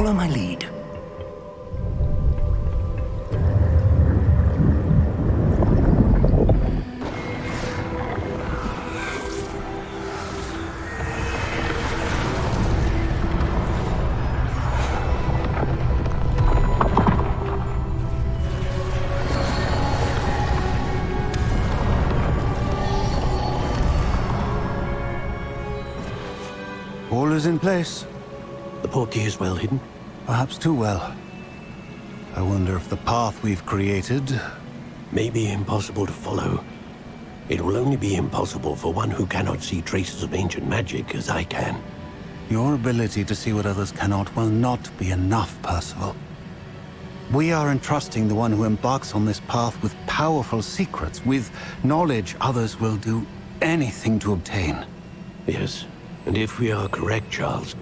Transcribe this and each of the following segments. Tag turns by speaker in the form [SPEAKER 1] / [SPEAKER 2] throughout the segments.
[SPEAKER 1] Follow my lead.
[SPEAKER 2] All is in place.
[SPEAKER 3] The portkey is well hidden.
[SPEAKER 2] Perhaps too well. I wonder if the path we've created...
[SPEAKER 3] May be impossible to follow. It will only be impossible for one who cannot see traces of ancient magic as I can.
[SPEAKER 2] Your ability to see what others cannot will not be enough, Percival. We are entrusting the one who embarks on this path with powerful secrets, with knowledge others will do anything to obtain.
[SPEAKER 3] Yes, and if we are correct, Charles,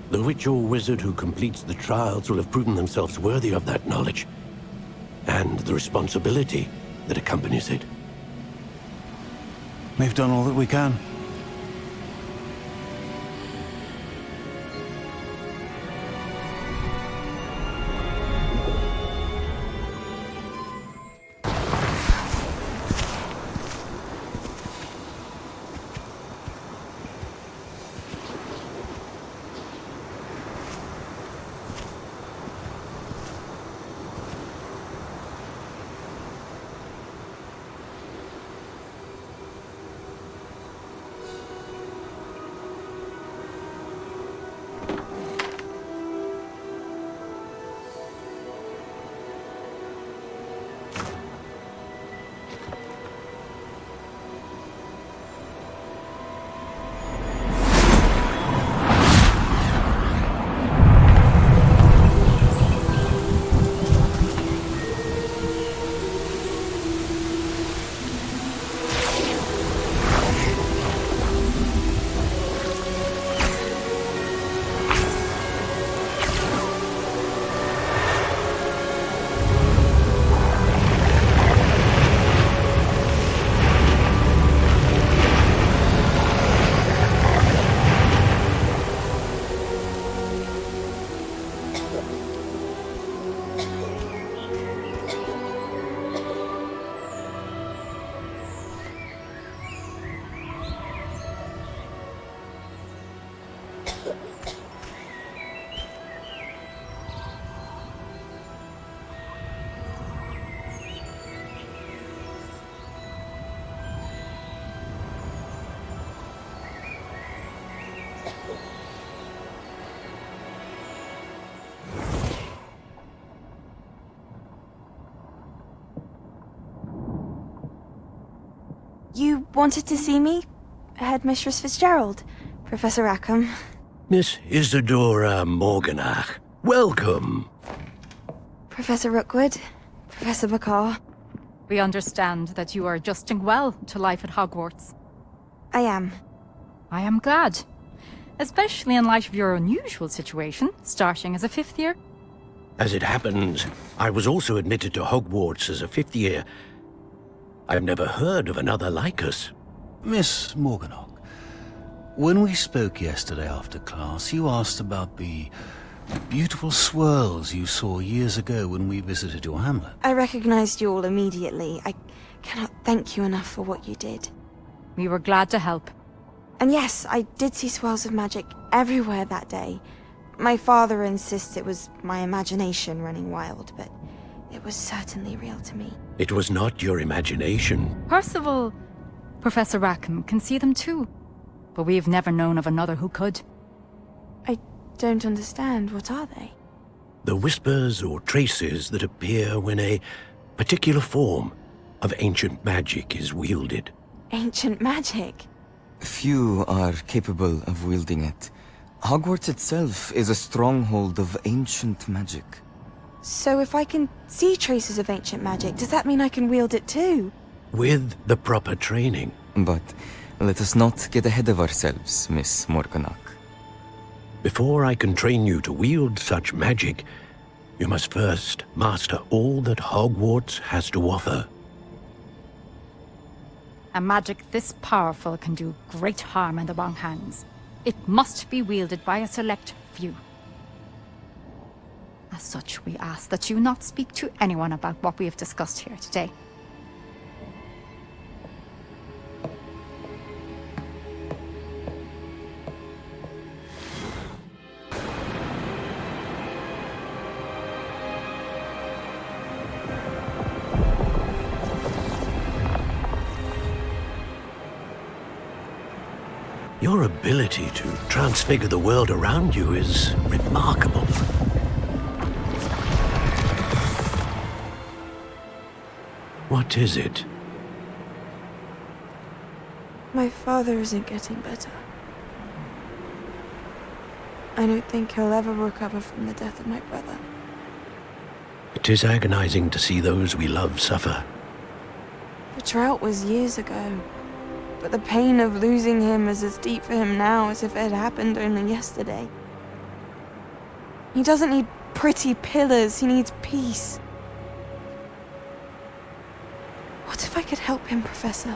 [SPEAKER 3] the witch or wizard who completes the trials will have proven themselves worthy of that knowledge, and the responsibility that accompanies it.
[SPEAKER 2] We've done all that we can.
[SPEAKER 4] You wanted to see me? Headmistress Fitzgerald? Professor Rackham?
[SPEAKER 3] Miss Isadora Morganach, welcome.
[SPEAKER 4] Professor Rookwood? Professor Bakar?
[SPEAKER 5] We understand that you are adjusting well to life at Hogwarts.
[SPEAKER 4] I am.
[SPEAKER 5] I am glad. Especially in light of your unusual situation, starting as a fifth year.
[SPEAKER 3] As it happens, I was also admitted to Hogwarts as a fifth year. I've never heard of another like us.
[SPEAKER 2] Miss Morganach, when we spoke yesterday after class, you asked about the beautiful swirls you saw years ago when we visited your hamlet.
[SPEAKER 4] I recognized you all immediately. I cannot thank you enough for what you did.
[SPEAKER 5] We were glad to help.
[SPEAKER 4] And yes, I did see swirls of magic everywhere that day. My father insists it was my imagination running wild, but it was certainly real to me.
[SPEAKER 3] It was not your imagination.
[SPEAKER 5] Percival, Professor Rackham can see them too. But we've never known of another who could.
[SPEAKER 4] I don't understand. What are they?
[SPEAKER 3] The whispers or traces that appear when a particular form of ancient magic is wielded.
[SPEAKER 4] Ancient magic?
[SPEAKER 6] Few are capable of wielding it. Hogwarts itself is a stronghold of ancient magic.
[SPEAKER 4] So if I can see traces of ancient magic, does that mean I can wield it too?
[SPEAKER 3] With the proper training.
[SPEAKER 6] But let us not get ahead of ourselves, Miss Morganach.
[SPEAKER 3] Before I can train you to wield such magic, you must first master all that Hogwarts has to offer.
[SPEAKER 5] A magic this powerful can do great harm in the wrong hands. It must be wielded by a select few. As such, we ask that you not speak to anyone about what we have discussed here today.
[SPEAKER 3] Your ability to transfigure the world around you is remarkable. What is it?
[SPEAKER 4] My father isn't getting better. I don't think he'll ever recover from the death of my brother.
[SPEAKER 3] It is agonizing to see those we love suffer.
[SPEAKER 4] The drought was years ago, but the pain of losing him is as deep for him now as if it had happened only yesterday. He doesn't need pretty pillars, he needs peace. What if I could help him, Professor?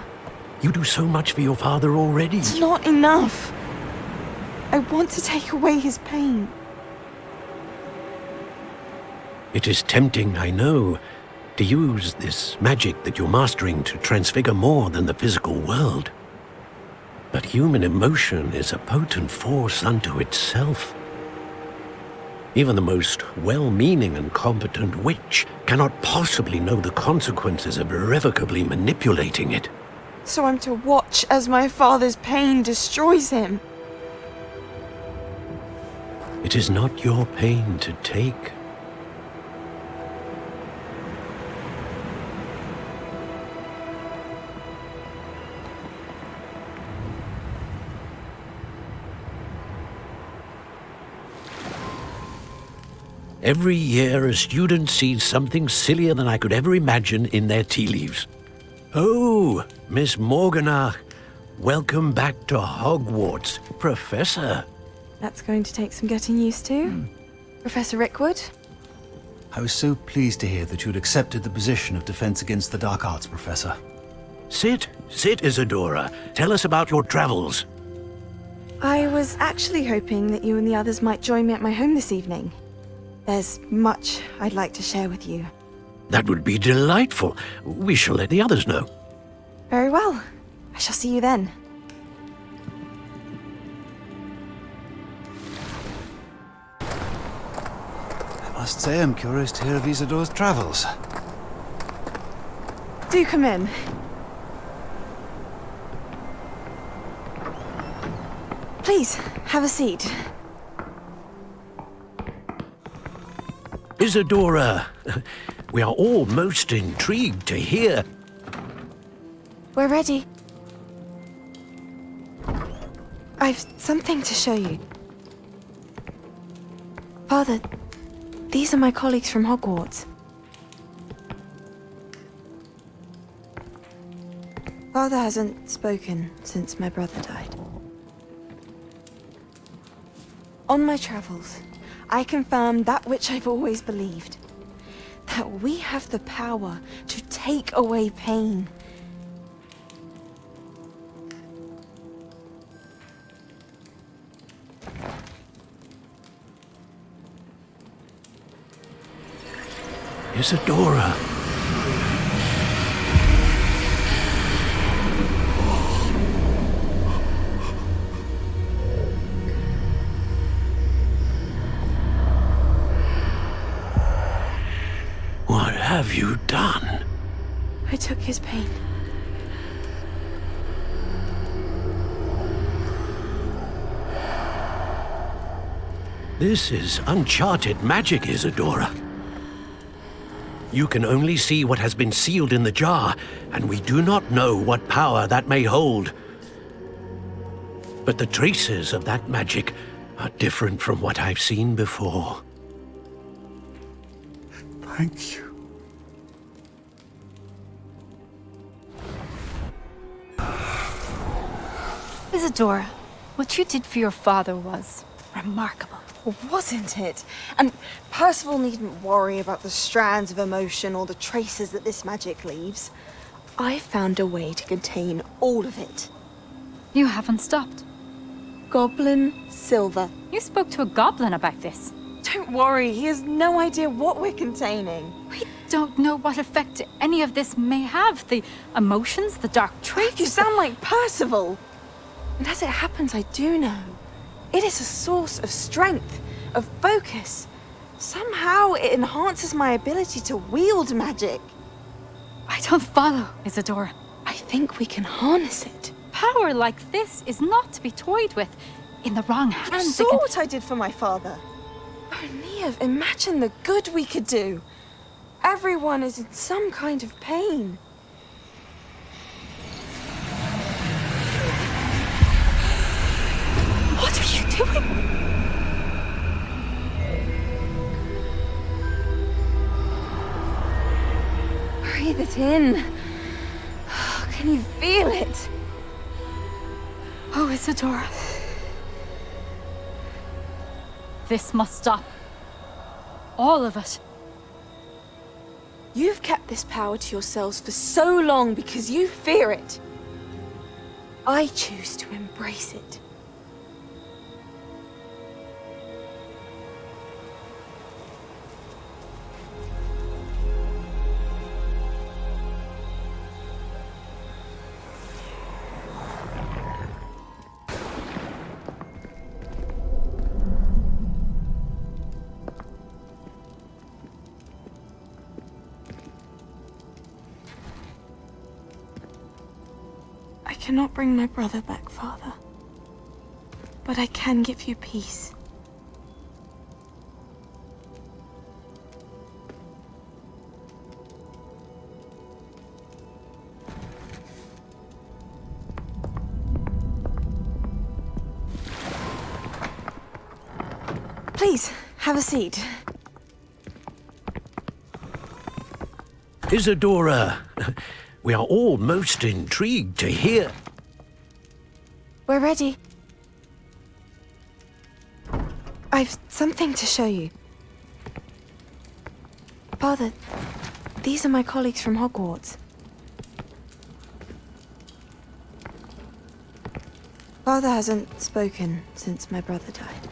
[SPEAKER 3] You do so much for your father already.
[SPEAKER 4] It's not enough. I want to take away his pain.
[SPEAKER 3] It is tempting, I know, to use this magic that you're mastering to transfigure more than the physical world. But human emotion is a potent force unto itself. Even the most well-meaning and competent witch cannot possibly know the consequences of irrevocably manipulating it.
[SPEAKER 4] So I'm to watch as my father's pain destroys him.
[SPEAKER 3] It is not your pain to take. Every year, a student sees something sillier than I could ever imagine in their tea leaves. Oh, Miss Morganach, welcome back to Hogwarts, Professor.
[SPEAKER 4] That's going to take some getting used to. Professor Rickwood?
[SPEAKER 2] I was so pleased to hear that you'd accepted the position of Defense Against the Dark Arts, Professor.
[SPEAKER 3] Sit, Isadora. Tell us about your travels.
[SPEAKER 4] I was actually hoping that you and the others might join me at my home this evening. There's much I'd like to share with you.
[SPEAKER 3] That would be delightful. We shall let the others know.
[SPEAKER 4] Very well. I shall see you then.
[SPEAKER 2] I must say I'm curious to hear of Isadora's travels.
[SPEAKER 4] Do come in. Please, have a seat.
[SPEAKER 3] Isadora, we are all most intrigued to hear.
[SPEAKER 4] We're ready. I've something to show you. Father, these are my colleagues from Hogwarts. Father hasn't spoken since my brother died. On my travels, I confirmed that which I've always believed. That we have the power to take away pain.
[SPEAKER 3] Isadora. What have you done?
[SPEAKER 4] I took his pain.
[SPEAKER 3] This is uncharted magic, Isadora. You can only see what has been sealed in the jar, and we do not know what power that may hold. But the traces of that magic are different from what I've seen before.
[SPEAKER 2] Thank you.
[SPEAKER 5] Isadora, what you did for your father was remarkable.
[SPEAKER 4] Wasn't it? And Percival needn't worry about the strands of emotion or the traces that this magic leaves. I found a way to contain all of it.
[SPEAKER 5] You haven't stopped.
[SPEAKER 4] Goblin silver.
[SPEAKER 5] You spoke to a goblin about this.
[SPEAKER 4] Don't worry, he has no idea what we're containing.
[SPEAKER 5] We don't know what effect any of this may have. The emotions, the dark traits.
[SPEAKER 4] You sound like Percival. And as it happens, I do know. It is a source of strength, of focus. Somehow it enhances my ability to wield magic.
[SPEAKER 5] I don't follow, Isadora.
[SPEAKER 4] I think we can harness it.
[SPEAKER 5] Power like this is not to be toyed with. In the wrong
[SPEAKER 4] You
[SPEAKER 5] hands,
[SPEAKER 4] saw what I did for my father. Oh, Neve, imagine the good we could do. Everyone is in some kind of pain.
[SPEAKER 5] What are you doing?
[SPEAKER 4] Breathe it in. Can you feel it?
[SPEAKER 5] Oh, Isadora. This must stop. All of it.
[SPEAKER 4] You've kept this power to yourselves for so long because you fear it. I choose to embrace it. I cannot bring my brother back, Father. But I can give you peace. Please, have a seat.
[SPEAKER 3] Isadora, we are all most intrigued to hear.
[SPEAKER 4] We're ready. I've something to show you. Father, these are my colleagues from Hogwarts. Father hasn't spoken since my brother died.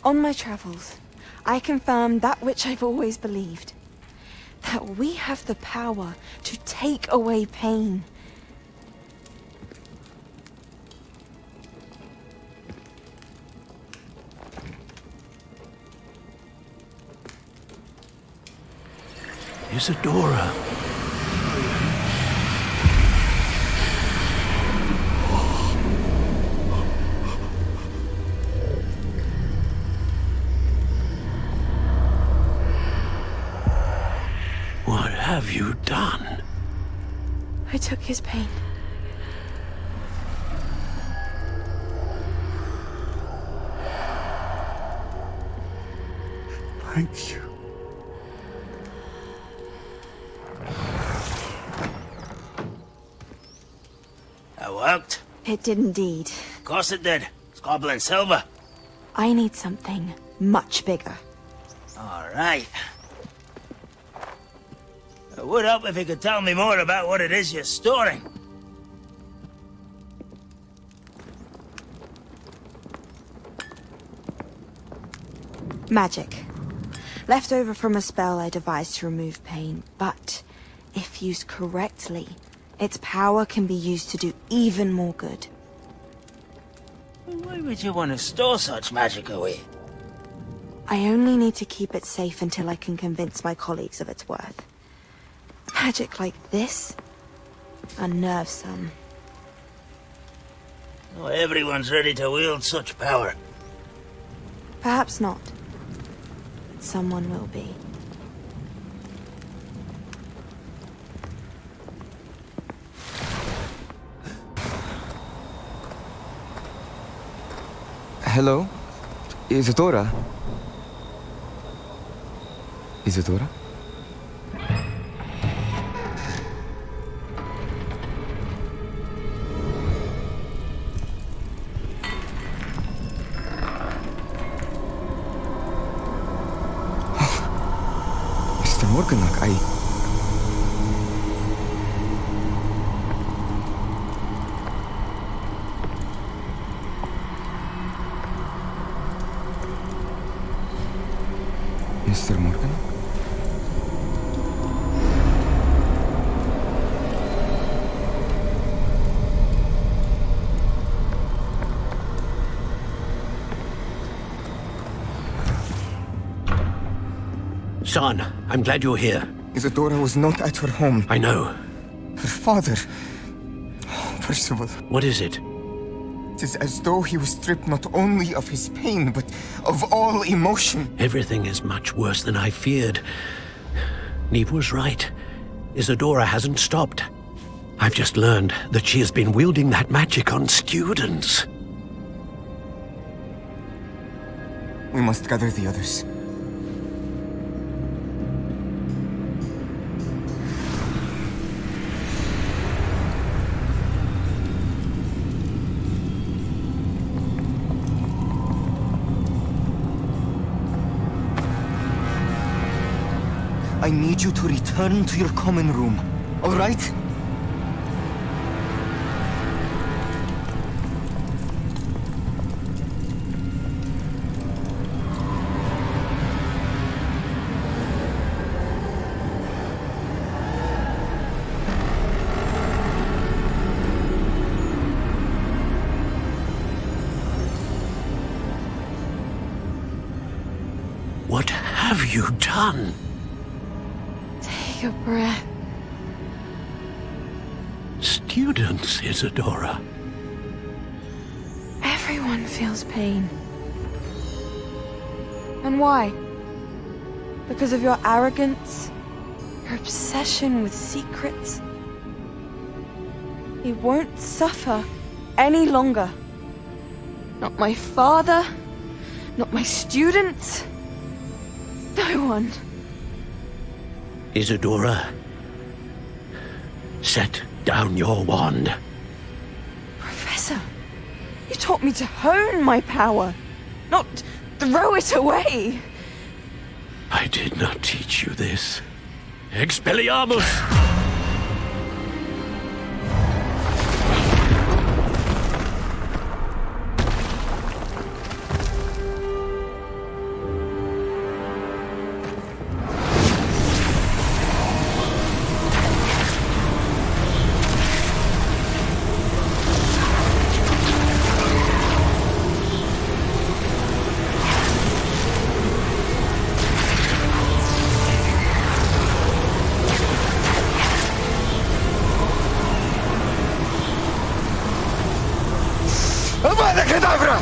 [SPEAKER 4] On my travels, I confirmed that which I've always believed. That we have the power to take away pain.
[SPEAKER 3] Isadora. What have you done?
[SPEAKER 4] I took his pain.
[SPEAKER 2] Thank you.
[SPEAKER 1] That worked.
[SPEAKER 4] It did indeed.
[SPEAKER 1] Of course it did. It's goblin silver.
[SPEAKER 4] I need something much bigger.
[SPEAKER 1] All right. It would help if you could tell me more about what it is you're storing.
[SPEAKER 4] Magic. Left over from a spell I devised to remove pain, but if used correctly, its power can be used to do even more good.
[SPEAKER 1] Why would you want to store such magic away?
[SPEAKER 4] I only need to keep it safe until I can convince my colleagues of its worth. Magic like this unnerves some.
[SPEAKER 1] Not everyone's ready to wield such power.
[SPEAKER 4] Perhaps not. But someone will be.
[SPEAKER 6] Hello? Isadora? Isadora? Mr. Morganach, Mr. Morgan?
[SPEAKER 3] Son, I'm glad you're here.
[SPEAKER 6] Isadora was not at her home.
[SPEAKER 3] I know.
[SPEAKER 6] Her father... Oh, Percival.
[SPEAKER 3] What is it?
[SPEAKER 6] It is as though he was stripped not only of his pain, but of all emotion.
[SPEAKER 3] Everything is much worse than I feared. Neve was right. Isadora hasn't stopped. I've just learned that she has been wielding that magic on students.
[SPEAKER 6] We must gather the others. I need you to return to your common room, all right?
[SPEAKER 3] What have you done?
[SPEAKER 4] Take a breath.
[SPEAKER 3] Students, Isadora.
[SPEAKER 4] Everyone feels pain. And why? Because of your arrogance? Your obsession with secrets? He won't suffer any longer. Not my father, not my students, no one.
[SPEAKER 3] Isadora, set down your wand.
[SPEAKER 4] Professor, you taught me to hone my power, not throw it away.
[SPEAKER 3] I did not teach you this. Expelliarmus!
[SPEAKER 6] Kedavra!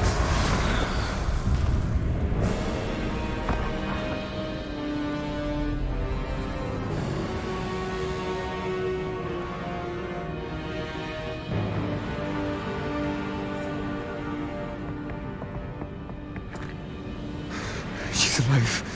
[SPEAKER 6] She's alive.